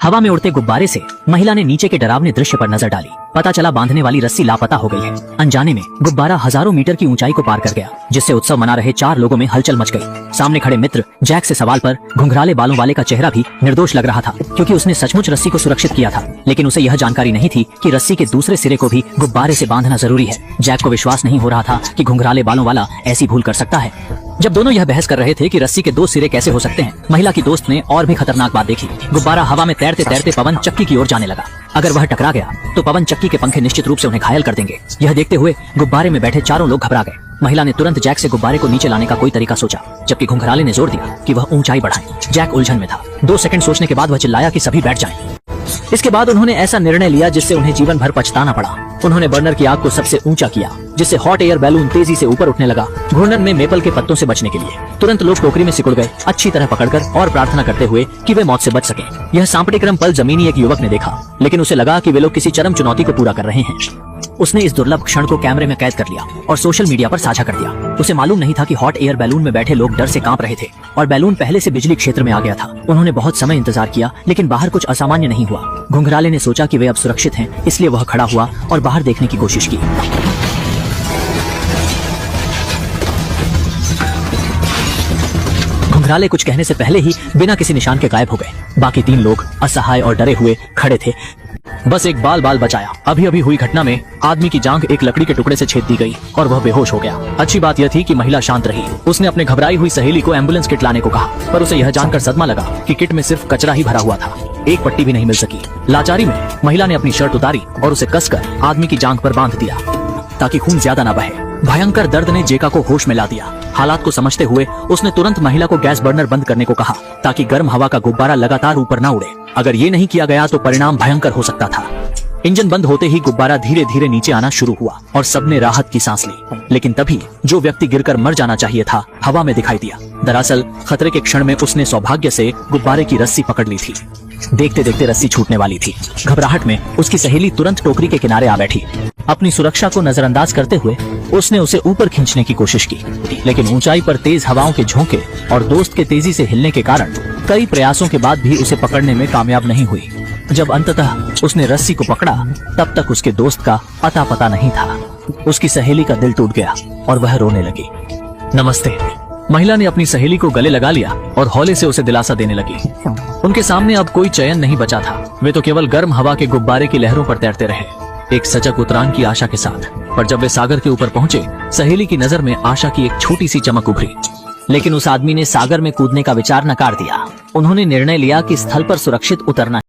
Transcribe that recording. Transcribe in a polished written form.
हवा में उड़ते गुब्बारे से महिला ने नीचे के डरावने दृश्य पर नजर डाली। पता चला बांधने वाली रस्सी लापता हो गई है। अनजाने में गुब्बारा हजारों मीटर की ऊंचाई को पार कर गया, जिससे उत्सव मना रहे 4 लोगों में हलचल मच गई। सामने खड़े मित्र जैक से सवाल पर घुंघराले बालों वाले का चेहरा भी निर्दोष लग रहा था, क्योंकि उसने सचमुच रस्सी को सुरक्षित किया था। लेकिन उसे यह जानकारी नहीं थी कि रस्सी के दूसरे सिरे को भी गुब्बारे से बांधना जरूरी है। जैक को विश्वास नहीं हो रहा था कि घुंघराले बालों वाला ऐसी भूल कर सकता है। जब दोनों यह बहस कर रहे थे कि रस्सी के 2 सिरे कैसे हो सकते हैं, महिला की दोस्त ने और भी खतरनाक बात देखी। गुब्बारा हवा में तैरते तैरते पवन चक्की की ओर जाने लगा। अगर वह टकरा गया तो पवन चक्की के पंखे निश्चित रूप से उन्हें घायल कर देंगे। यह देखते हुए गुब्बारे में बैठे चारों लोग घबरा गए। महिला ने तुरंत जैक से गुब्बारे को नीचे लाने का कोई तरीका सोचा, जबकि घुंघराले ने जोर दिया कि वह ऊंचाई बढ़ाए। जैक उलझन में था। 2 सेकंड सोचने के बाद वह चिल्लाया कि सभी बैठ जाएं। इसके बाद उन्होंने ऐसा निर्णय लिया जिससे उन्हें जीवन भर पछताना पड़ा। उन्होंने बर्नर की आग को सबसे ऊंचा किया, जिससे हॉट एयर बैलून तेजी से ऊपर उठने लगा। घूर्णन में मेपल के पत्तों से बचने के लिए तुरंत लोग टोकरी में सिकुड़ गए, अच्छी तरह पकड़कर और प्रार्थना करते हुए कि वे मौत से बच सकें। यह सांपटीक्रम पल जमीनी एक युवक ने देखा, लेकिन उसे लगा कि वे लोग किसी चरम चुनौती को पूरा कर रहे हैं। उसने इस दुर्लभ क्षण को कैमरे में कैद कर लिया और सोशल मीडिया पर साझा कर दिया। उसे मालूम नहीं था कि हॉट एयर बैलून में बैठे लोग डर से कांप रहे थे और बैलून पहले से बिजली क्षेत्र में आ गया था। उन्होंने बहुत समय इंतजार किया, लेकिन बाहर कुछ असामान्य नहीं हुआ। घुंघराले ने सोचा कि वे अब सुरक्षित हैं, इसलिए वह खड़ा हुआ और बाहर देखने की कोशिश की। घुंघराले कुछ कहने से पहले ही बिना किसी निशान के गायब हो गए। बाकी 3 लोग असहाय और डरे हुए खड़े थे। बस एक बाल बचाया। अभी अभी हुई घटना में आदमी की जांघ एक लकड़ी के टुकड़े से छेद दी गई और वह बेहोश हो गया। अच्छी बात यह थी कि महिला शांत रही। उसने अपने घबराई हुई सहेली को एम्बुलेंस किट लाने को कहा, पर उसे यह जानकर सदमा लगा कि किट में सिर्फ कचरा ही भरा हुआ था। एक पट्टी भी नहीं मिल सकी। लाचारी में महिला ने अपनी शर्ट उतारी और उसे कसकर आदमी की जांघ पर बांध दिया ताकि खून ज्यादा न बहे। भयंकर दर्द ने जेका को होश में ला दिया। हालात को समझते हुए उसने तुरंत महिला को गैस बर्नर बंद करने को कहा, ताकि गर्म हवा का गुब्बारा लगातार ऊपर न उड़े। अगर ये नहीं किया गया तो परिणाम भयंकर हो सकता था। इंजन बंद होते ही गुब्बारा धीरे धीरे नीचे आना शुरू हुआ और सबने राहत की सांस ली। लेकिन तभी जो व्यक्ति गिरकर मर जाना चाहिए था, हवा में दिखाई दिया। दरअसल खतरे के क्षण में उसने सौभाग्य से गुब्बारे की रस्सी पकड़ ली थी। देखते देखते रस्सी छूटने वाली थी। घबराहट में उसकी सहेली तुरंत टोकरी के किनारे आ बैठी। अपनी सुरक्षा को नजरअंदाज करते हुए उसने उसे ऊपर खींचने की कोशिश की, लेकिन ऊंचाई पर तेज हवाओं के झोंके और दोस्त के तेजी से हिलने के कारण कई प्रयासों के बाद भी उसे पकड़ने में कामयाब नहीं हुई। जब अंततः उसने रस्सी को पकड़ा, तब तक उसके दोस्त का अता पता नहीं था। उसकी सहेली का दिल टूट गया और वह रोने लगी। नमस्ते। महिला ने अपनी सहेली को गले लगा लिया और हौले से उसे दिलासा देने लगी। उनके सामने अब कोई चयन नहीं बचा था। वे तो केवल गर्म हवा के गुब्बारे की लहरों पर तैरते रहे, एक सजग उतरान की आशा के साथ। पर जब वे सागर के ऊपर पहुंचे, सहेली की नजर में आशा की एक छोटी सी चमक उभरी। लेकिन उस आदमी ने सागर में कूदने का विचार नकार दिया। उन्होंने निर्णय लिया कि स्थल पर सुरक्षित उतरना